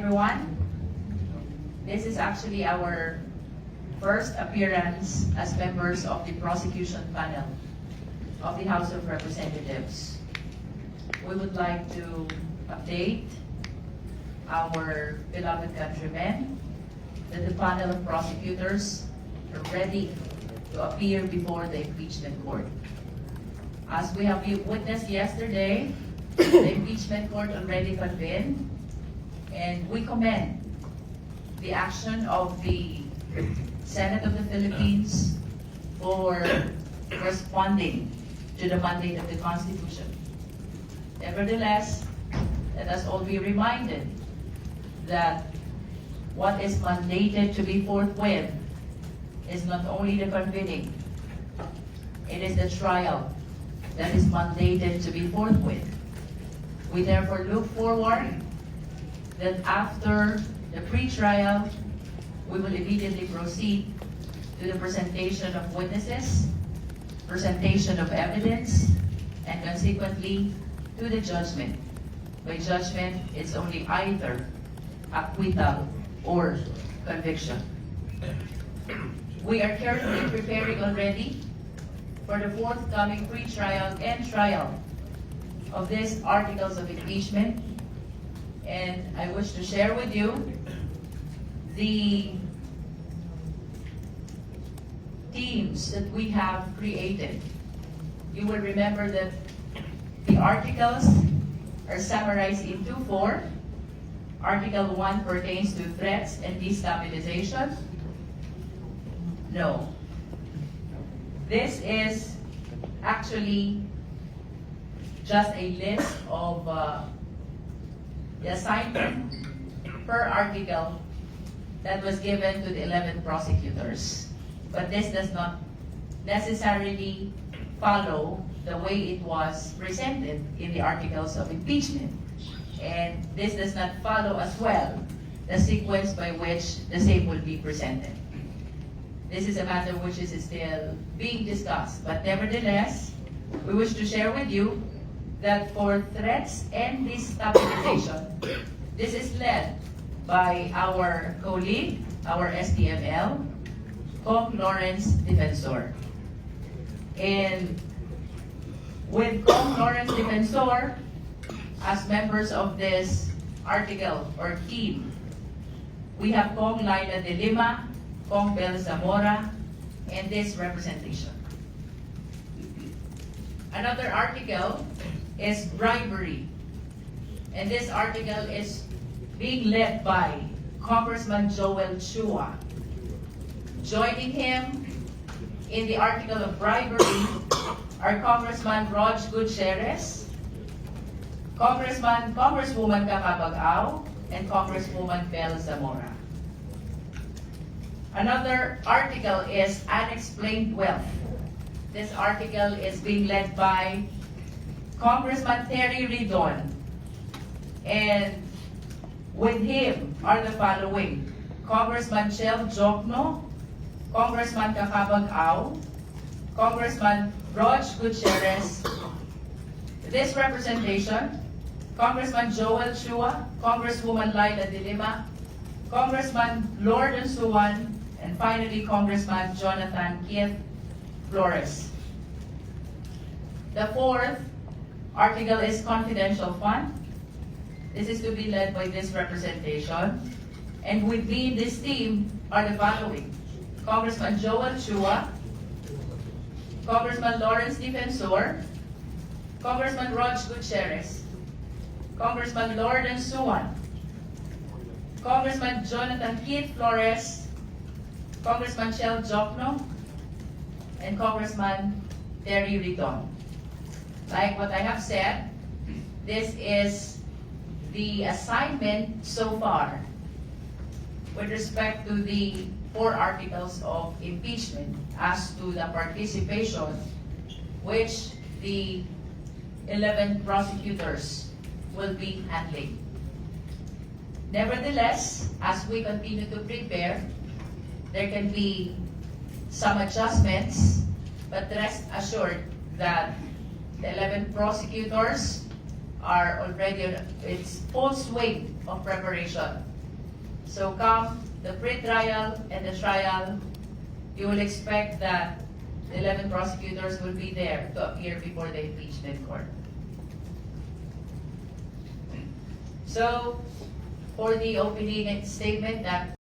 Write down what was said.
Everyone, this is actually our first appearance as members of the prosecution panel of the House of Representatives. We would like to update our beloved countrymen that the panel of prosecutors are ready to appear before the impeachment court. As we have witnessed yesterday, the impeachment court already convened, and we commend the action of the Senate of the Philippines for responding to the mandate of the Constitution. Nevertheless, let us all be reminded that what is mandated to be forthwith is not only the convening, it is the trial that is mandated to be forthwith. We therefore look forward that after the pre-trial, we will immediately proceed to the presentation of witnesses, presentation of evidence, and consequently to the judgment. By judgment, it's only either acquittal or conviction. We are currently preparing already for the forthcoming pre-trial and trial of these articles of impeachment. And I wish to share with you the teams that we have created. You will remember that the articles are summarized in 2.4. Article 1 pertains to threats and destabilization. No. This is actually just a list of the assignment per article that was given to the 11 prosecutors. But this does not necessarily follow the way it was presented in the articles of impeachment. And this does not follow as well the sequence by which the same will be presented. This is a matter which is still being discussed. But nevertheless, we wish to share with you that for threats and destabilization, this is led by our colleague, our STML, Kong Lawrence Defensor. And with Kong Lawrence Defensor, as members of this article or team, we have Kong Laila de Lima, Kong Bel Zamora, and this representation. Another article is bribery. And this article is being led by Congressman Joel Chua. Joining him in the article of bribery are Congressman Rog Gutierrez, Congresswoman Kakabag-Aw, and Congresswoman Bel Zamora. Another article is unexplained wealth. This article is being led by Congressman Terry Ridon, and with him are the following: Congressman Chel Jokno, Congressman Kakabag-Aw, Congressman Rog Gutierrez. This representation, Congressman Joel Chua, Congresswoman Laila de Lima, Congressman Lord Unsuwan, and finally Congressman Jonathan Keith Flores. The fourth article is confidential fund. This is to be led by this representation. And within this team are the following: Congressman Joel Chua, Congressman Lawrence Defensor, Congressman Rog Gutierrez, Congressman Lord Unsuwan, Congressman Jonathan Keith Flores, Congressman Chel Jokno, and Congressman Terry Ridon. Like what I have said, this is the assignment so far with respect to the 4 articles of impeachment as to the participation which the 11 prosecutors will be handling. Nevertheless, as we continue to prepare, there can be some adjustments, but rest assured that the 11 prosecutors are already on its full swing of preparation So come the pre-trial and the trial, you will expect that the 11 prosecutors will be there to appear before the impeachment court. So, for the opening statement, that